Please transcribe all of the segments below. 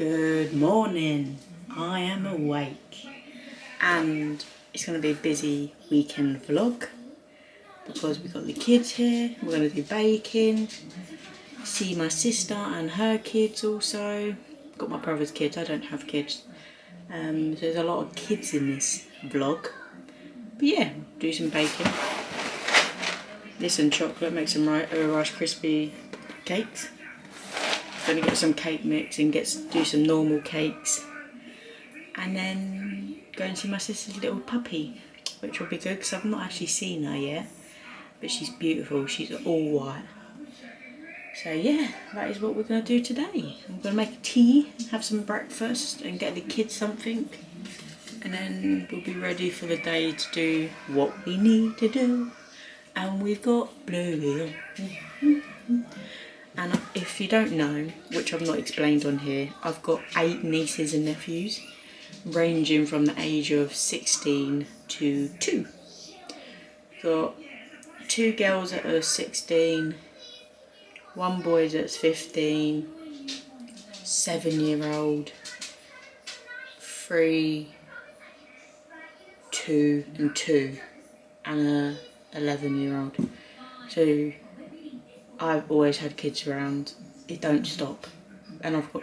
Good morning. I am awake and it's going to be a busy weekend vlog because we've got the kids here. We're going to do baking, see my sister and her kids also. Got my brother's kids, I don't have kids. So there's a lot of kids in this vlog. But yeah, do some baking. This and chocolate, make some Rice Krispie cakes. Gonna get some cake mix and do some normal cakes, and then go and see my sister's little puppy, which will be good because I've not actually seen her yet, but she's beautiful. She's all white. So yeah, that is what we're gonna do today. I'm gonna make tea, have some breakfast, and get the kids something, and then we'll be ready for the day to do what we need to do. And we've got Bluey. And if you don't know, which I've not explained on here, I've got 8 nieces and nephews, ranging from the age of 16 to 2. Got 2 girls that are 16, 1 boy that's 15, 7-year-old, 3, 2 and 2, and a 11-year-old. So I've always had kids around. It don't stop. And I've got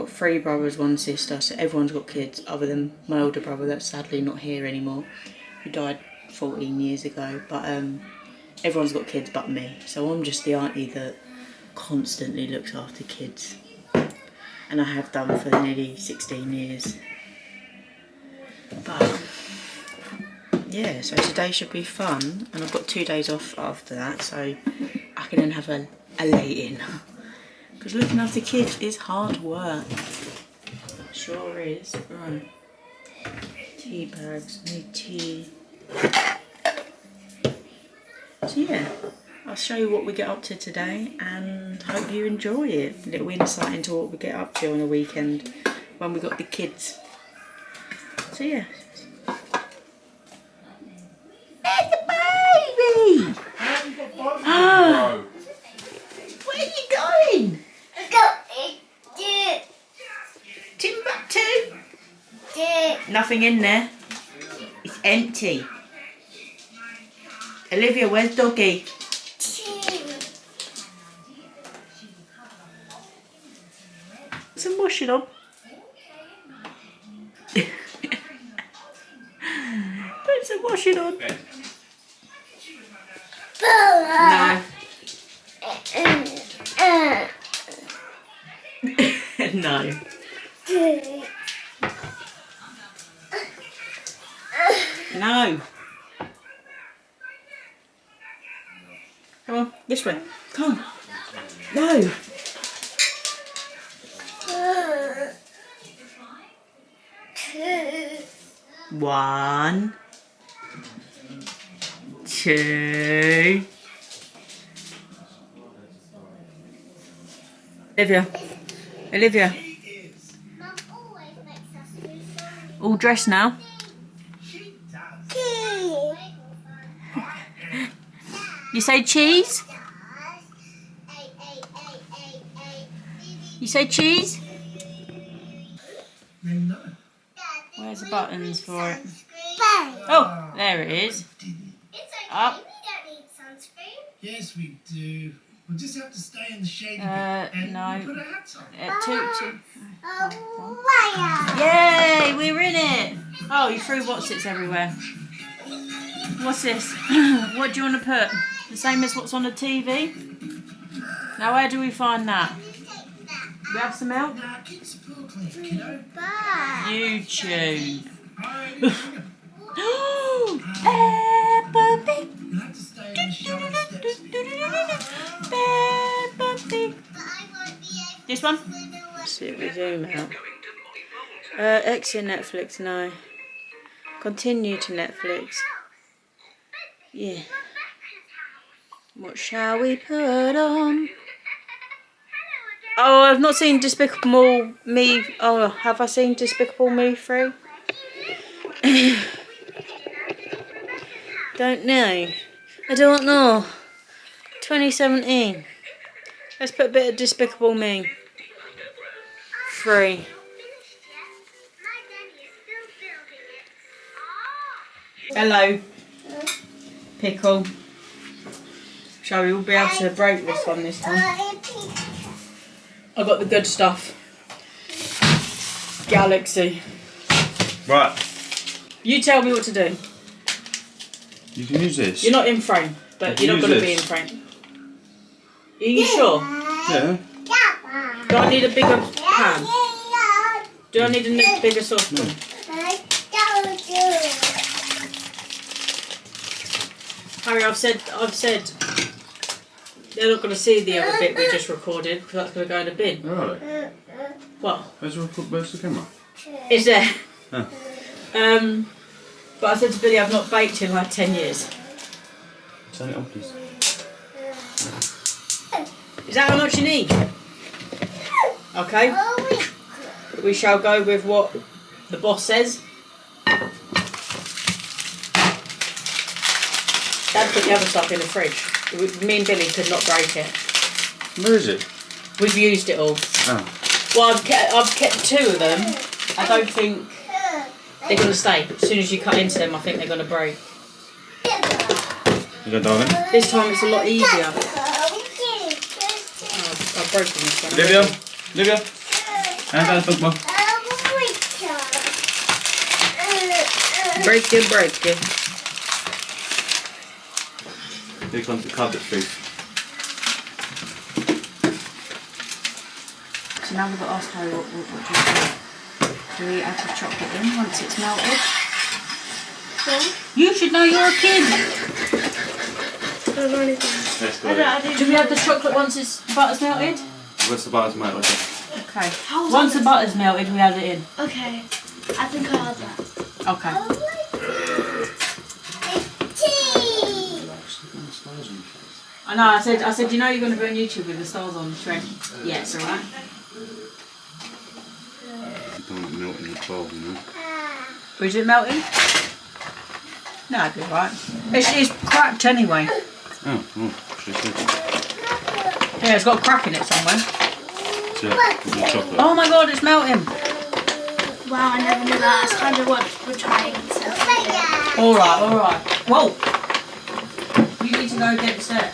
3 brothers, 1 sister, so everyone's got kids other than my older brother that's sadly not here anymore, who died 14 years ago. But everyone's got kids but me. So I'm just the auntie that constantly looks after kids. And I have done for nearly 16 years. But yeah, so today should be fun, and I've got 2 days off after that, so I can then have a lay-in. Because looking after kids is hard work. Sure is. Right. Tea bags, need tea. So yeah, I'll show you what we get up to today and hope you enjoy it. A little insight into what we get up to on a weekend when we got the kids. So yeah. There's the baby! Oh, where are you going? Timbuktu? Nothing in there. It's empty. Olivia, where's Doggy? Some washing on. Put some washing on. No. No. No. Come on, this way. Come on. No. One, 2. Olivia. All dressed now? You say cheese? You say cheese? Where's the buttons for it? Oh, there it is. Up. Yes, we do. We'll just have to stay in the shade a bit and no. put our hats on. 2. Yay, we're in it. Oh, you threw what's-its everywhere. What's this? What do you want to put? The same as what's on the TV? Now, where do we find that? We have some milk? YouTube. Peppa Pig. Peppa Pig. This one? Let's see if we zoom out. Exit Netflix, no. Continue to Netflix. Yeah. What shall we put on? Oh, I've not seen Despicable Me. Oh, have I seen Despicable Me 3? Don't know. I don't know. 2017. Let's put a bit of Despicable Me. free. Hello, Pickle. Shall we all be able to break this one this time? I got the good stuff. Galaxy. Right. You tell me what to do. You can use this. You're not in frame, but you're not going to be in frame. Are you sure? Yeah. Do I need a bigger pan? Do I need a bigger saucepan? Harry, I've said they're not going to see the other bit we just recorded because that's going to go in a bin. Right. What? Where's the camera? Is there? Oh. But I said to Billy, I've not baked in like 10 years. Turn it on, please. Is that how much you need? Okay. We shall go with what the boss says. Dad put the other stuff in the fridge. Me and Billy could not break it. Where is it? We've used it all. Oh. Well, I've kept 2 of them. I don't think they're going to stay. As soon as you cut into them, I think they're going to break. You go, darling. This time it's a lot easier. Oh, I've broken this one. Olivia. Hand out the book. Break it. Here comes the cupboard food. So now we've got to ask Harry what do you do? Do we add the chocolate in once it's melted? Yeah. You should know, you're a kid. I don't know anything. Do we add the chocolate once the butter's melted? Once the butter's melted. Okay. Once the butter's melted, we add it in. Okay. I think I heard that. Okay. I know, I said, you know you're going to be on YouTube with the stars on. She went, yeah, it's alright. You don't want it melting in the bowl, you know. Is it melting? No, it'd be alright. It's cracked anyway. Oh, she said. Yeah, it's got a crack in it somewhere. So, chocolate. Oh my god, it's melting. Wow, I never knew that. That's kind of what we're trying to say. Alright. Whoa! You need to go against it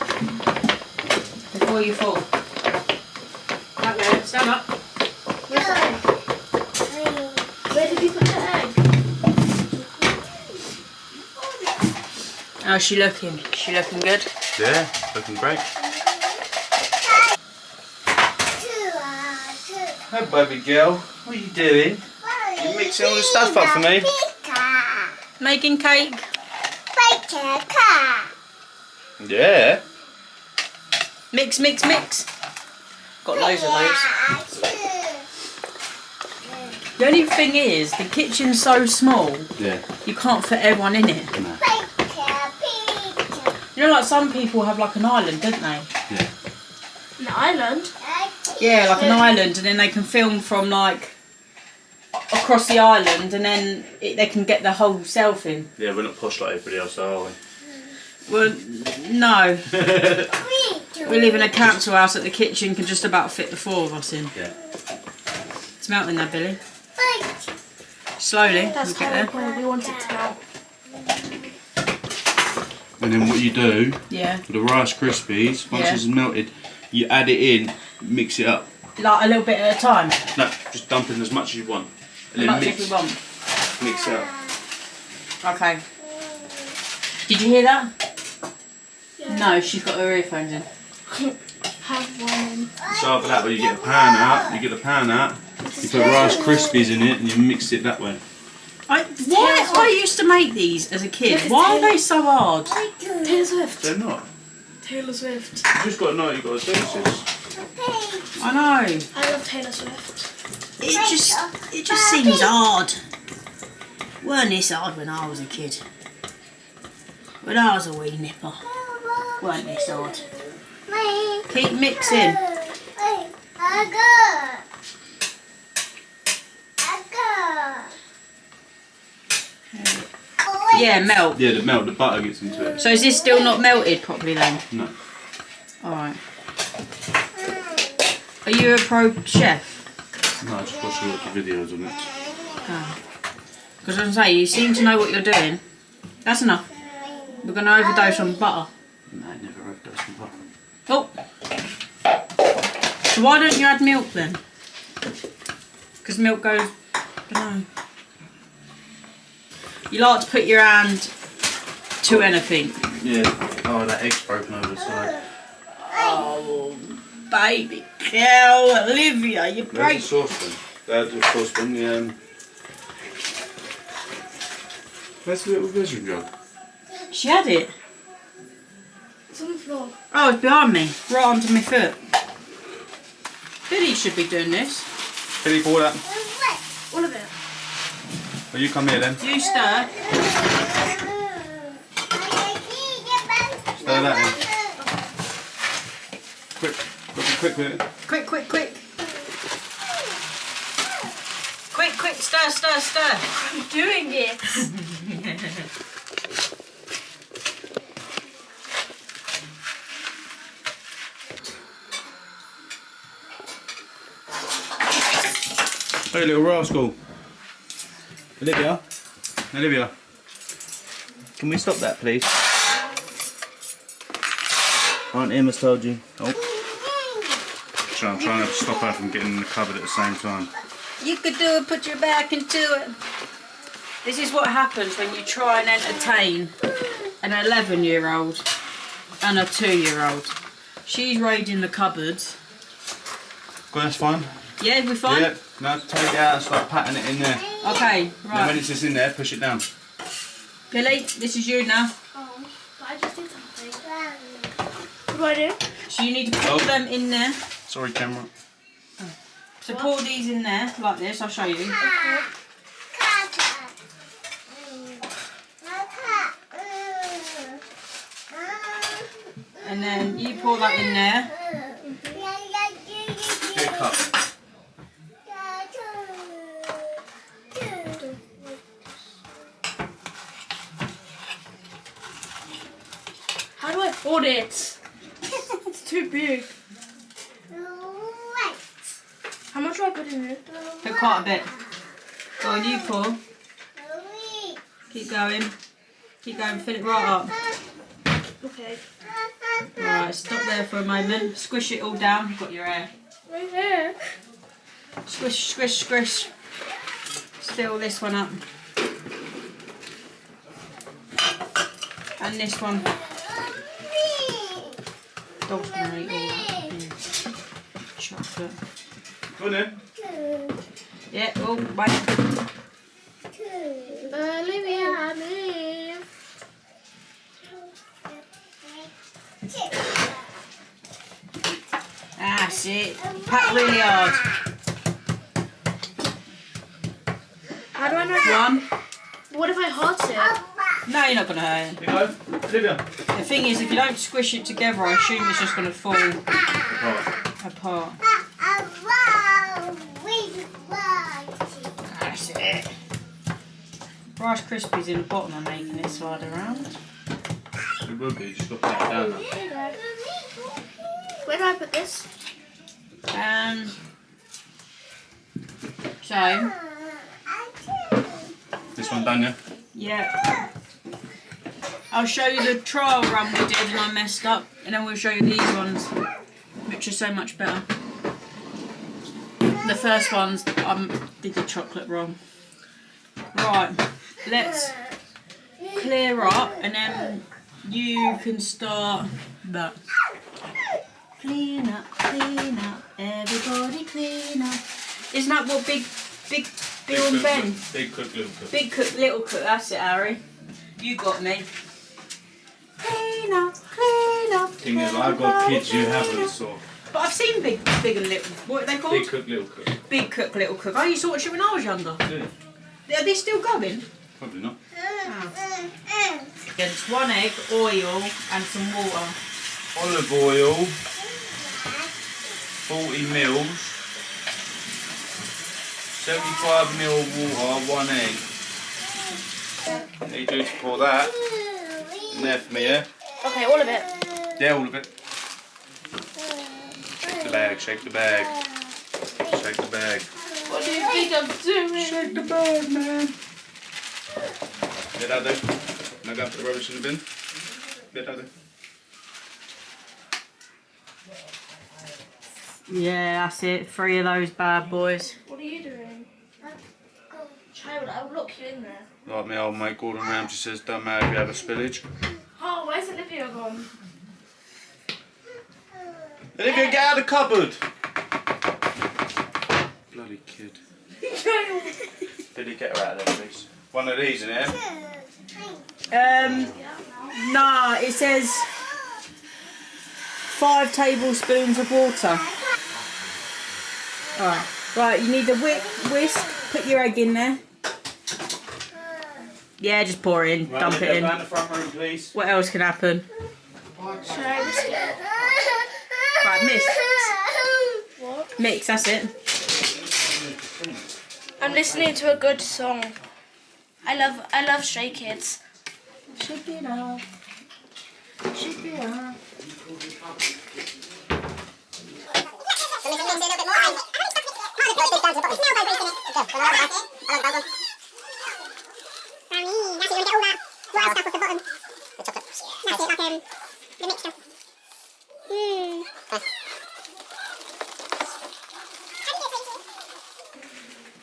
before you fall. Okay, stand up. Where did you put the egg? How's she looking? Is she looking good? Yeah, looking great. Hi, baby girl. What are you doing? You mixing all the stuff up for me? Making cake. Yeah. Mix. Got loads of those. The only thing is, the kitchen's so small, Yeah. you can't fit everyone in it. No. You know, like some people have like an island, don't they? Yeah. An island? Yeah, like an island, and then they can film from like across the island, and then they can get the whole self in. Yeah, we're not posh like everybody else, are we? Well, no. We live in a council house that the kitchen can just about fit the 4 of us in. Yeah. It's melting there, Billy. Slowly, That's we'll get kind there. of where we want it to melt. And then what you do Yeah. for the Rice Krispies, once Yeah. it's melted, you add it in, mix it up. Like a little bit at a time. No, just dump in as much as you want. And As then much as we want. mix it up. Okay. Did you hear that? Yeah. No, she's got her earphones in. Have one. So after that, when you get the pan out, you put Rice Krispies in it and you mix it that way. I used to make these as a kid. Look, Why are they so hard? Taylor Swift. They're not. Taylor Swift. You just got to know what you've got to do, sis. I know. I love Taylor Swift. It just seems hard. Weren't this hard when I was a kid? When I was a wee nipper. Weren't this hard? Keep mixing. Yeah, melt. Yeah, the butter gets into it. So is this still not melted properly then? No. Alright. Are you a pro chef? No, I just watched a lot of videos on it. Because as I say, you seem to know what you're doing. That's enough. We're going to overdose on butter. No, I never overdose on butter. Oh. So why don't you add milk then? Because milk goes, I don't know. You like to put your hand to anything. Yeah. Oh, that egg's broken over the side. Oh, baby girl, Olivia, you There's break. a saucepan. There's a saucepan, yeah. Where's the little vision jug? She had it. It's on the floor. Oh, it's behind me, right onto my foot. Billy should be doing this. Billy, pour that. All of it. Well, you come here then. You stir. Stir that in. Quick, quick, quick, quick. Quick, quick, quick. Quick, quick, stir, stir, stir. I'm doing it. Hey, little rascal. Olivia? Olivia? Can we stop that, please? Aunt Emma's told you. Oh. I'm trying to stop her from getting in the cupboard at the same time. You could do it, put your back into it. This is what happens when you try and entertain an 11-year-old and a 2-year-old. She's raiding the cupboards. Well, that's fine. Yeah, we fine? Yeah, now take it out and start patting it in there. Okay, Then when right. it's just in there, push it down. Billy, this is you now. Oh, but I just did something. What do I do? So you need to pour them in there. Sorry, camera. So pour these in there, like this, I'll show you. And then you pour that in there. Get a cup. How do I hold it? It's too big. How much do I put in it? Put quite a bit. Go on, you pour. Keep going. Keep going, fill it right up. Okay. Right, stop there for a moment. Squish it all down. You've got your hair. Right here. Squish, squish, squish. Fill this one up. And this one. Dog's gonna eat all that. Yeah. Chocolate. Go on then. Yeah, oh, wait. Olivia, leave. That's it. Pat really hard. How do I know? One. What if I hurt it? No, you're not gonna hurt it. Here you go. Olivia. The thing is, if you don't squish it together, I assume it's just gonna fall Right. apart. That's it. Rice Krispies in the bottom are making it slide around. It will be, just got to pat it down now. Where do I put this? So, This one done, yeah? yeah. I'll show you the trial run we did and I messed up, and then we'll show you these ones, which are so much better. The first ones, did the chocolate wrong. Right, let's clear up and then you can start that. Clean up, everybody clean up. Isn't that what Big Bill and Ben? Big cook, little cook. Big cook, little cook, that's it, Harry. You got me. Clean up, Thing is, I've got kids you haven't, so. But I've seen Big and Little. What are they called? Big cook, little cook. Big Cook, Little Cook. I used to watch it when I was younger. Yeah, Are they still going? probably not. It's 1 egg, oil, and some water. Olive oil, 40 mils, 75 ml water, 1 egg. Need you to pour that in there for me, yeah? Okay, all of it. Yeah, all of it. Shake the bag, shake the bag. Shake the bag. What do you think I'm doing? Shake the bag, man. Bit out there. Now go and put the rubbish in the bin. Bit out there. Yeah, that's it. 3 of those bad boys. What are you doing? Child, I'll lock you in there. Like my old mate Gordon Ramsay says, don't matter if you have a spillage. Oh, where's Olivia gone? Olivia, get out of the cupboard! Bloody kid. Child. Billy, get her out of there, please. One of these in here. Nah, it says 5 tablespoons of water. Alright, right, you need the whisk, put your egg in there. Yeah, just pour it in, Right, dump it in. Go down the front room, please. What else can happen? Should I risk it? Right, mix. What? Mix, that's it. I'm listening to a good song. I love Stray Kids. Shake it up. Shake it up.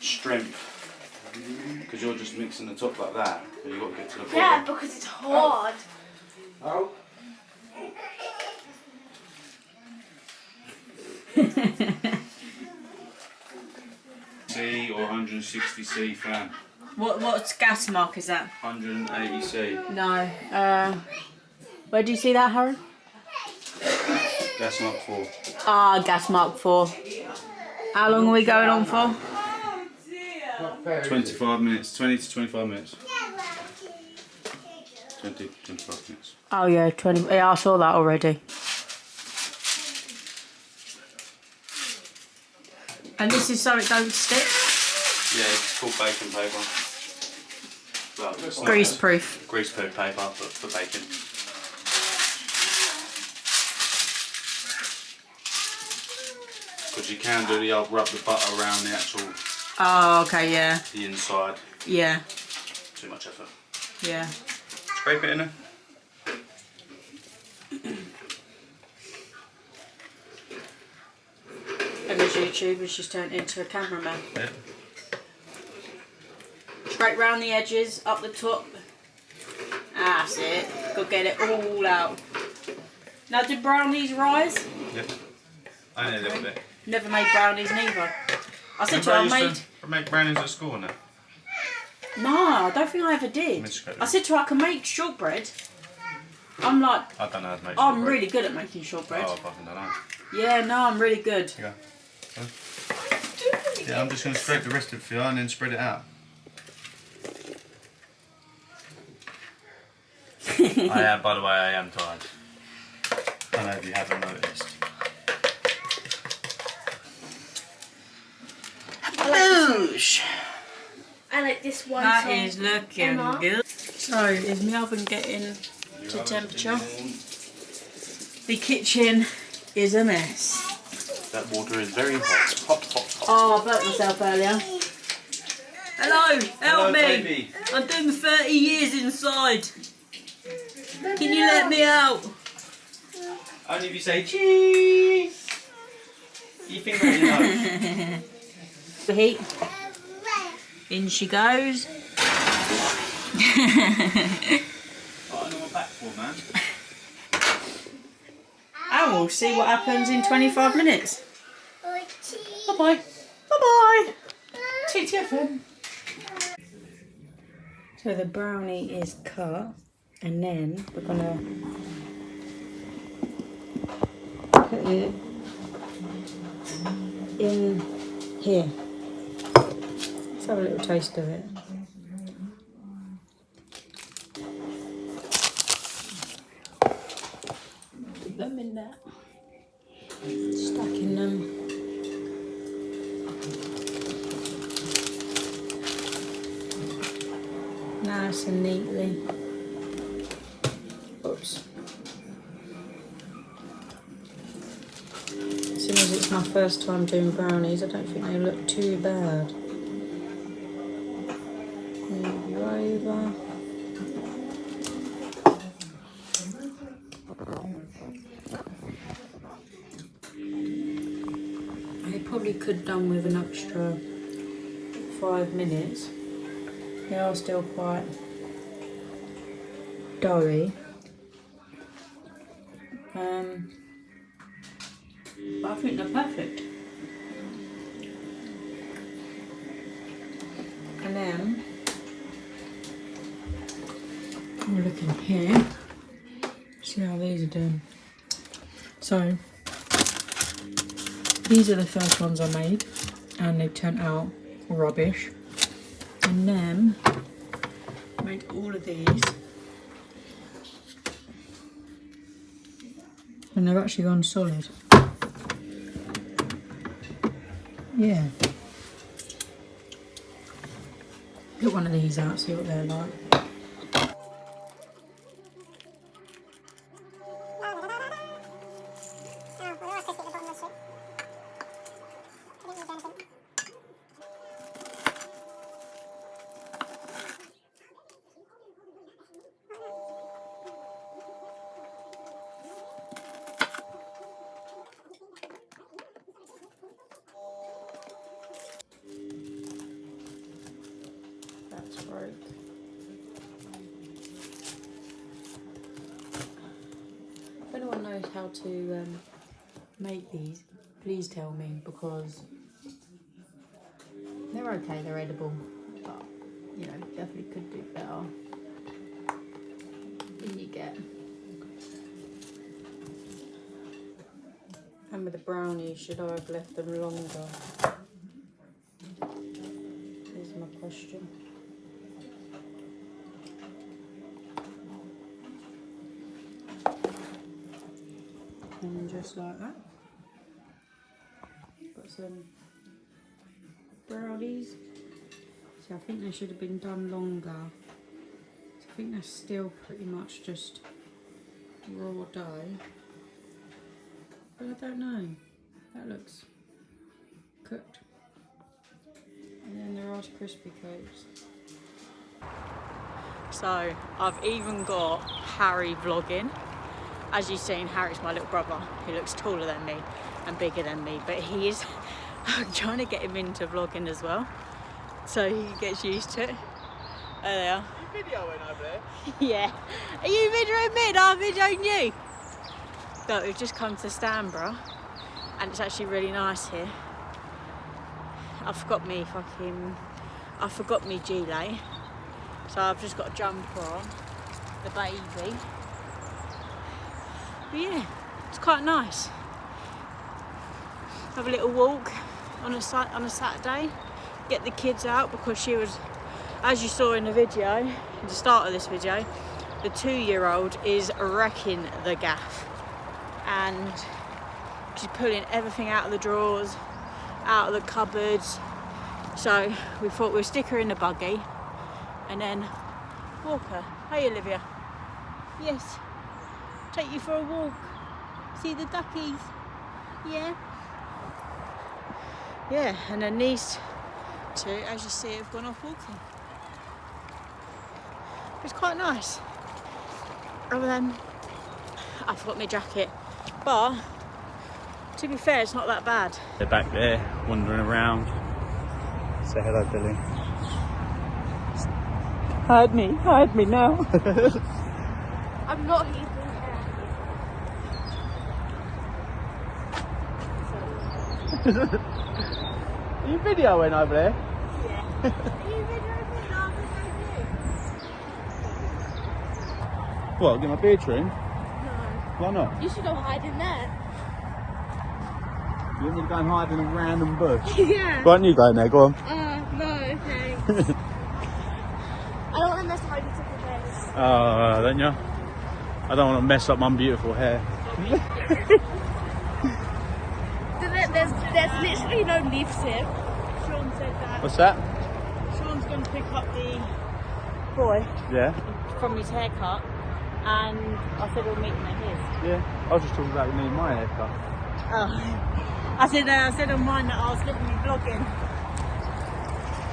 Strength. Because you're just mixing the top like that. But you've got to get to the bottom. Yeah, because it's hard. Oh. C or 160C fan. What's gas mark is that? 180C. No. Where do you see that, Harry? Gas mark 4. Ah, gas mark 4. How long are we going on for? 25 minutes. 20 to 25 minutes. 20 to 25 minutes. Oh yeah, 20. Yeah, I saw that already. And this is so it don't stick? Yeah, it's called baking paper. Well, it's not- Grease proof. Grease proof paper for baking. Because you can do the old rub the butter around the actual Oh, okay, yeah. the inside. Yeah. Too much effort. Yeah. Scrape it in there. Emma's YouTube has just turned into a cameraman. Yeah. Straight round the edges, up the top. That's it. Go get it all out. Now, did brownies rise? Yeah. Only a little bit. Never made brownies neither. I said to her, I made... Make brownies at school now. No, I don't think I ever did. I said to her, I can make shortbread. I'm like, I don't know how to make I'm shortbread. really good at making shortbread. Oh, I fucking don't know. Yeah, no, I'm really good. Here you go. Yeah, I'm just going to scrape the rest of it for you and then spread it out. I am, by the way, I am tired. I don't know if you haven't noticed. Boosh! I like this one That song. is looking Emma. good. So, is my oven getting to temperature? The kitchen is a mess. That water is very hot. Hot, hot, hot. Oh, I burnt myself earlier. Hello, help Hello, me. baby. I'm doing 30 years inside. Can you let me out? Only if you say cheese. You think that you know? The heat. In she goes. I know I'm back for, man. And we'll see what happens in 25 minutes. Bye-bye. Bye-bye. TTFN. So the brownie is cut, and then we're gonna put it in here. Let's have a little taste of it. Put them in there. Stacking them. Nice and neatly. Oops. So Seeing as it's my first time doing brownies, I don't think they look too bad. Move you over. They probably could have done with an extra 5 minutes. They are still quite doughy. But I think they're perfect. And then we're looking here. See how these are doing. So these are the first ones I made, and they turned out rubbish. And then I made all of these, and they've actually gone solid. Yeah. Get one of these out, see what they're like. That's broke. If anyone knows how to make these, please tell me, because they're okay, they're edible, but you know, definitely could do better than you get. And with the brownies, should I have left them longer? Here's my question. And just like that, got some brownies. So I think they should have been done longer. So I think they're still pretty much just raw dough. But I don't know. That looks cooked. And then there are crispy coats. So I've even got Harry vlogging. As you've seen, Harry's my little brother. He looks taller than me and bigger than me, but he is. I'm trying to get him into vlogging as well, so he gets used to it. There they are. Are you videoing over there? Yeah. Are you videoing me? No, I'm videoing you. But we've just come to Stanborough, and it's actually really nice here. I forgot me gilet, so I've just got a jumper on, the baby. But yeah, it's quite nice. Have a little walk on a Saturday, get the kids out, because she was, as you saw in the video, at the start of this video, the 2-year-old is wrecking the gaff. And she's pulling everything out of the drawers, out of the cupboards. So we thought we'd stick her in the buggy and then walk her. Hey Olivia. Yes. Take you for a walk. See the duckies? Yeah. Yeah, and then these two, as you see, have gone off walking. It's quite nice. And then I forgot my jacket, but to be fair, it's not that bad. They're back there, wandering around. Say hello, Billy. Hide me now. I'm not eating Are you videoing over there? Yeah. Are you videoing me? No, I'm videoing you. What, get my beard trimmed? No. Why not? You should go hide in there. You want me to go and hide in a random bush? Yeah. Why don't you go in there, go on. No, thanks. I don't want to mess up my beautiful hair. Don't you? I don't want to mess up my beautiful hair. There's literally no leaves here. Sean said that. What's that? Sean's going to pick up the boy Yeah? from his haircut, and I said we'll meet him at his. Yeah. I was just talking about me and my haircut. Oh. I said on mine that I was literally vlogging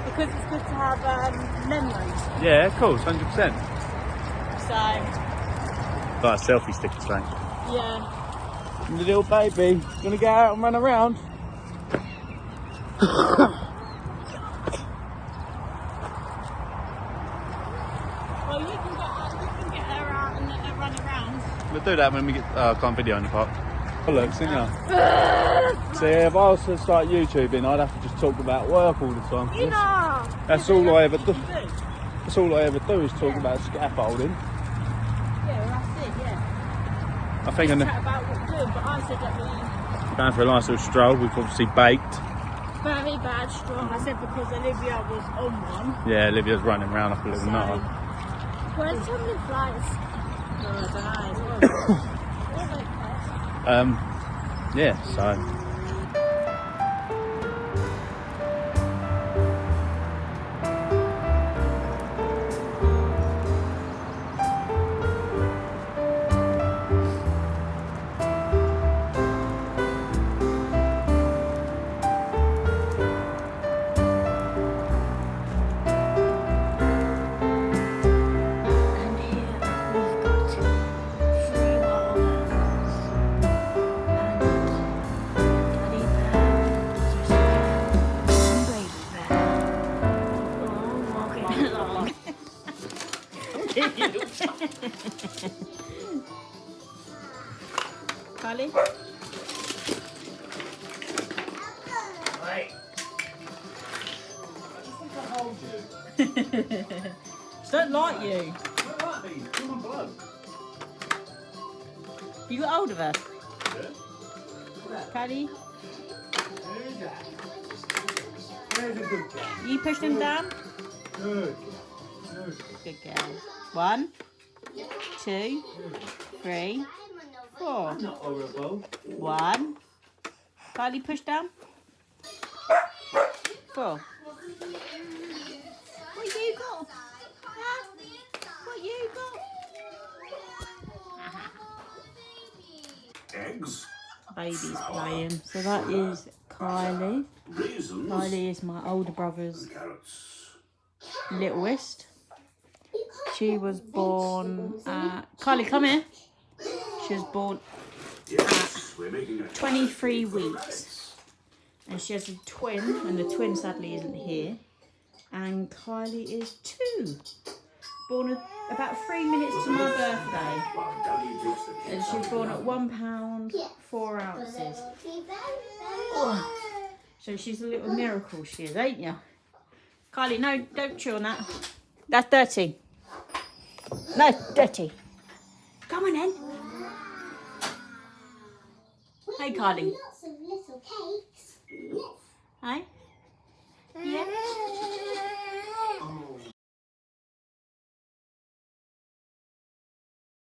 because it's good to have memories. Yeah, of course, 100%. So Like a selfie stick or something. yeah. And the little baby gonna go out and run around. Well, you can get her out and let her run around. We'll do that when we get. I can't video in the park. Oh look, see now. See, if I was to start YouTubing, I'd have to just talk about work all the time. You know. That's all I ever do. do. That's all I ever do is talk about scaffolding. Yeah, well, that's it. Yeah. I think I'm Chat about what we're doing, but I said that we going for a nice little stroll. We've obviously baked. very bad strong. I said because Olivia was on one. Yeah, Olivia's running around like a little nutter. Where's some of the flies? No, I don't know. Yeah, so. Carly? She don't like you. You got hold of her? Carly? You pushed him down? Good girl. 1, 2, 3, 4. Not horrible. 1. Carly, push down. 4. What you got? Huh? What you got? Eggs, Baby's playing. So that is Kylie. raisins, Kylie is my older brother's carrots. littlest. She was born at... Kylie, come here. She was born Yes, we're making a 23 weeks. And she has a twin, and the twin sadly isn't here. And Kylie is 2. Born about 3 minutes to my birthday. while Dougie takes the And she was born at £1, 4 ounces. Oh. So she's a little miracle, she is, ain't you? Kylie, no, don't chew on that. That's dirty. No, dirty. Come on in. Hey, Kylie. Lots of little cakes. Hey?